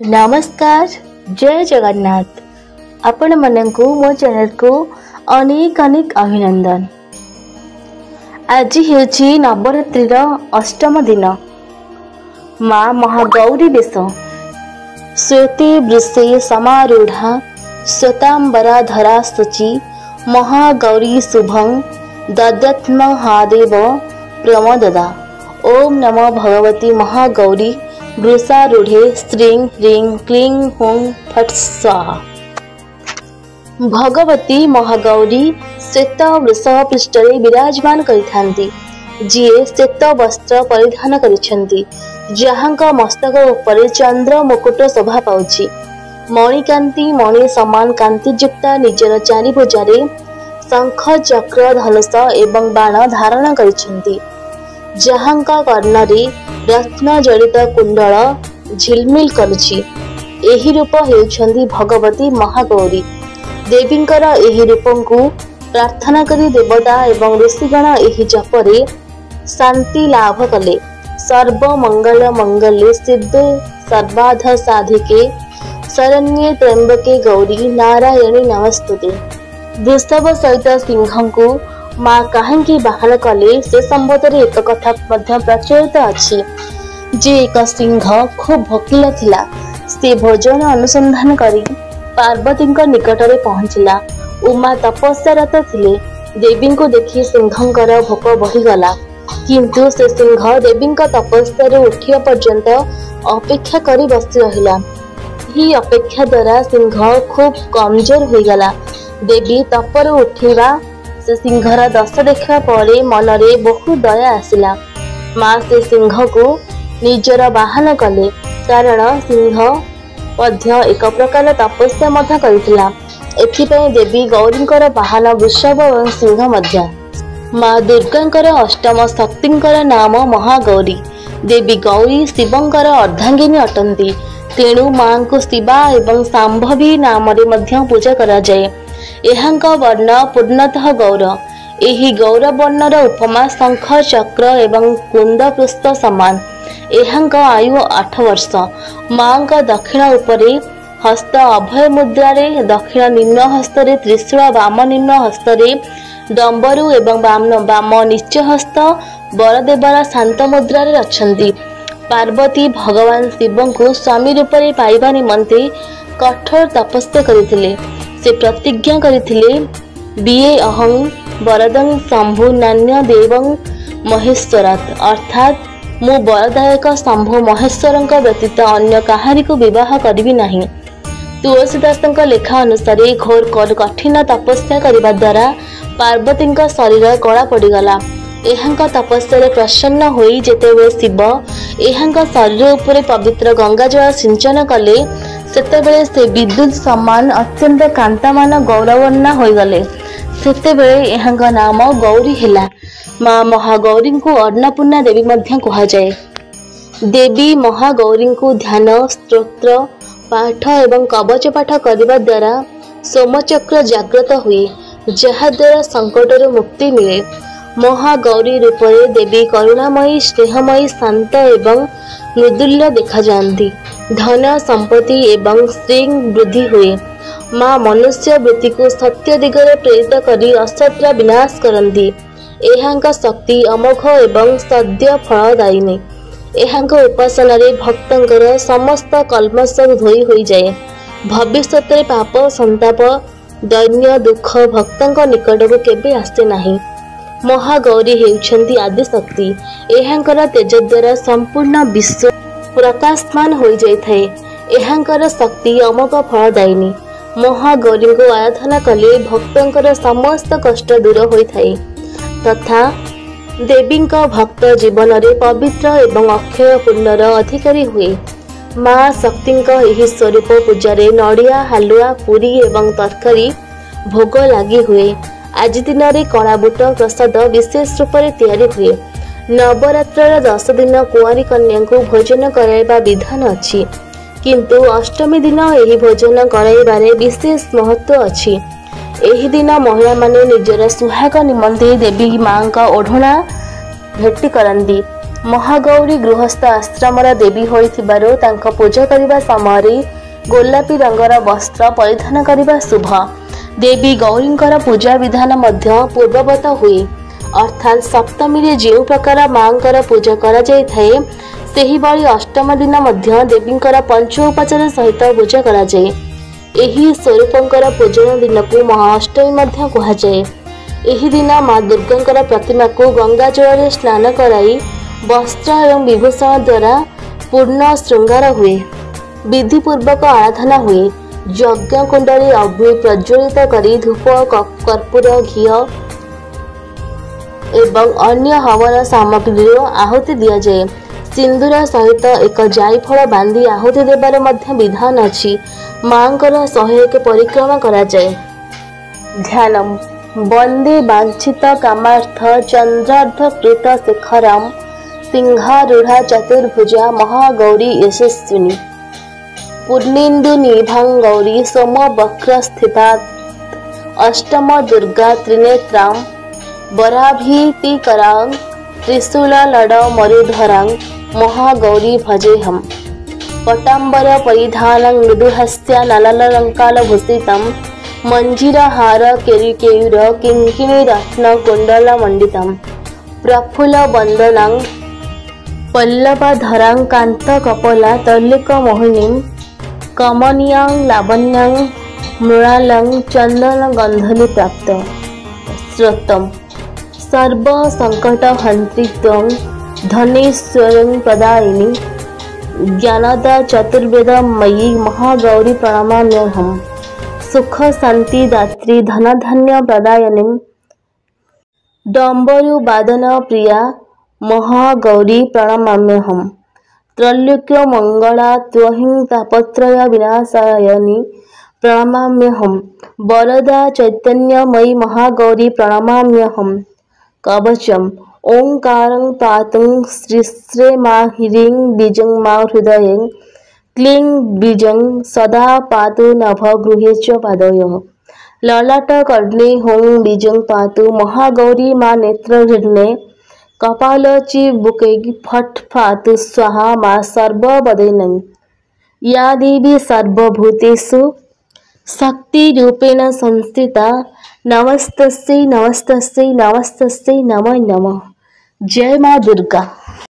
नमस्कार जय जगन्नाथ आपण मनंकु मो चैनल को अनेक अनेक अभिनंदन। आज हेउची नवरात्रिर अष्टम दिन। माँ महागौरी बेश श्वेते वृषे समारूढ़ा श्वेतांबरा धरा शुचि महागौरी शुभं दद्यात्म हादेव प्रमददा। ओम नमो भगवती महागौरी वृषारूढ़े श्रीं ह्रीं क्लीं हुं फट् स्वाहा। भगवती महागौरी श्वेत वृष पृष्ठरे विराजमान करिथांती, जिए श्वेत वस्त्र परिधान करिछंती, जहांका मस्तक उपरे चंद्र मुकुट शोभा पाउछि। मणिकांति मणि समान कांतियुक्ता निजर चारिभुजारे शंख चक्र धनुष एवं बाण धारण करिछंती, जहांका कर्णरे रत्न जड़ित कुंडल झिलमिल करुछि। एही रूप हेउछंती भगवती महागौरी। देवींकर एही रूपंकु प्रार्थना करी देवता एवं ऋषिगण एही जपरे शांति लाभ कले। सर्व मंगल मंगले सिद्धे सर्वाध साधिके शरण्ये त्र्यंबके गौरी नारायणी नमस्तुते। वृषभ सहित सिंहंकु माँ काहेकि बाहन कले से संबंध एक कथा प्रचलित अच्छी जे एक सिंह खूब भोकिला थिला। से भोजन अनुसंधान करी पार्वती निकटरे पहुंचला। उमा तपस्यारत थिले। देवी को देखि सिंहंकर भोक बढ़ीगला, किंतु से सिंह देवी तपस्या उठिया पर्यंत अपेक्षा करी बसी रहिला। ही अपेक्षा द्वारा सिंह खूब कमजोर होईगला। देवी तपर उठिबा से सिंहर दश देखा परे मनरे बहु दया आसिला। माँ से सिंह को निजर बाहन कले, कारण सिंह मध्य एक प्रकार तपस्या मध्य करिथिला। एथिपई देवी गौरींकर बाहन वृषभ और सिंह मध्य। माँ दुर्गांकर अष्टम शक्तिंकर नाम महागौरी। देवी गौरी शिवंकर अर्धांगिनी अटंती, तेणु माँ को शिवा एवं शांभवी नाम रे मध्य पूजा करा जाए। एहांक वर्ण पूर्णतः गौर। एही गौर वर्णर उपमा शंख चक्र एवं कुंद पुष्प समान। एहांक आयु 8 वर्ष। माँ का दक्षिण उपरे हस्त अभय मुद्रारे, दक्षिण निम्न हस्तरे त्रिशूल, वाम निम्न हस्तरे डंबरु एवं वाम नीच हस्त बरदेवर शांत मुद्रारे अछंती। पार्वती भगवान शिव को स्वामी रूपरे पाइबा निमंते कठोर तपस्या करिथिले। से प्रतिज्ञा करिथिले, बिए अहं वरदं शंभु नान्य देवं महेश्वरात्, अर्थात मु वरदायक शंभु महेश्वरंक व्यतीत अन्य काहारी को विवाह करिबि नाही। तुलसीदासंक लेखा अनुसार घोर कठिन तपस्या करिबा द्वारा पार्वतींक शरीर कला पड़ीगला। एहांक तपस्या प्रसन्न होई जेतेबेले शिव एहांक शरीर उपरे पवित्र गंगाजल सिंचन कले, सेतेबेले से विद्युत समान अत्यंत कांतामान गौरवर्णा होइगले। सेतेबेले एहांक नाम गौरी हेला। माँ महागौरी को अन्नपूर्णा देवी मध्य कहा जाए। देवी महागौरी को ध्यान स्तोत्र पाठ एवं कवच पाठ करने द्वारा सोमचक्र जागृत हुए, जहा द्वारा संकटर मुक्ति मिले। महागौरी रूपरे देवी करुणामयी स्नेहमयी शांत एवं मृदुल्य देखा जाती। धन संपत्ति एवं श्री वृद्धि हुए। माँ मनुष्य वृत्ति को सत्य दिगरे प्रेरित करी असत्य विनाश करती। एहांक शक्ति अमोघ एवं सद्य फलदायिनी। एहांक उपासना रे भक्तंकर समस्त कल्मश धोई होई जाए। भविष्यत रे पाप संताप दैन्य दुख भक्तंक निकट को केबे आसे नाही। महागौरी हेउछंती आदि शक्ति। एहांकर तेज द्वारा संपूर्ण विश्व प्रकाशमान हो जाए। एहांकर शक्ति अमोघ फलदायिनी। महागौरी को आराधना कले भक्तंकर समस्त कष्ट दूर होइथाए, तथा देवींक भक्त जीवन रे पवित्र एवं अक्षय पुण्यर अधिकारी हुए। माँ शक्तिंक एही स्वरूप पूजारे नड़िया हालुआ पुरी एवं तरकारी भोग लगी हुए। आज दिन रे कणा बुट प्रसाद विशेष रूप से तैयारी हुए। नवरात्र 10 दिन कुआरी कन्या को भोजन कराइबा विधान अच्छी, किंतु अष्टमी दिन एही भोजन कराइबारे विशेष महत्व अच्छी। एही दिन महिला माने निजर सुहाग निमंते देवी माँ का ओढ़ना भेटी करती। महागौरी गृहस्थ आश्रमर देवी होइथिबारु तांका पूजा करिबा समय गोलापी रंगर वस्त्र परिधान करिबा शुभ। देवी गौरींकर पूजा विधान मध्य पूर्ववत हुए, अर्थात सप्तमी रे जो प्रकार मांकर पूजा करा जाय थाए सेही बळी अष्टम दिन मध्य देवींकर पंचोपचार सहित पूजा करा जाय। एही स्वरूपंकर पूजन दिन को महाअष्टमी मध्य कहा जाय। एही दिन मां दुर्गांकर प्रतिमा को गंगा जल रे स्नान कराई वस्त्र एवं विभूषण द्वारा पूर्ण श्रृंगार हुए, विधिपूर्वक आराधना हुए। यज्ञ कुंडली अग्नि प्रज्वलित करी धूप कर्पूर घी एवं अन्य हवन सामग्री आहुति दिया जाए। सिंदूर सहित एक जायफल बांधी आहुति देवार मध्य विधान अछि। मांकर 101 परिक्रमा करा जाए। ध्यानम वंदे वांछित कामार्थ चंद्रार्थ कृत शिखरम सिंहारूढ़ा चतुर्भुजा महागौरी यशस्विनी पूर्णेन्दु निभां गौरी सोम वक्र स्थिता अष्टम दुर्गा त्रिनेत्रां वराभीतिकरां त्रिशूल लड मरुधरां महागौरी भजेहम्। पटाम्बर परिधानं मृदुहस्या नललंकालभूषितं मंजीरहार केयुर किंकिणी रत्न कुंडल मंडितं प्रफुल्ल वंदनं पल्लवधरां कांत कपोला तल्लिक मोहिनीं कमनीयां लावण्यां मृणालं चंदन गंधली प्राप्त। श्रोतम सर्व संकट हंत्रित्वं धनेश्वरं प्रदायिनी ज्ञानदा चतुर्वेद मयि महागौरी प्रणमाम्यहम्। सुख शांति दात्री धन धान्य प्रदायिनी डंबरु वादन प्रिया महागौरी प्रणमाम्यहम्। त्रैलोक्य मंगला त्वहिं तापत्रय विनाशायनी प्रणमाम्यहम्। वरदा चैतन्यमयी महागौरी प्रणमाम्यहम्। कवचम् ओंकारं पातुं श्रीश्रे मा ह्रीं बीजं मा हृदये क्लीं बीजं सदा पातु नभ गृहे च पादयोः। ललाट कर्णे हों बीजं पातु महागौरी मा नेत्रघृणे कपाल चिबुकै फट् पातु स्वाहा मा सर्ववदेनै। या देवी सर्वभूतेषु शक्तिरूपेण संस्थिता नमस्तस्यै नमस्तस्यै नमस्तस्यै नमो नमः। जय मां दुर्गा।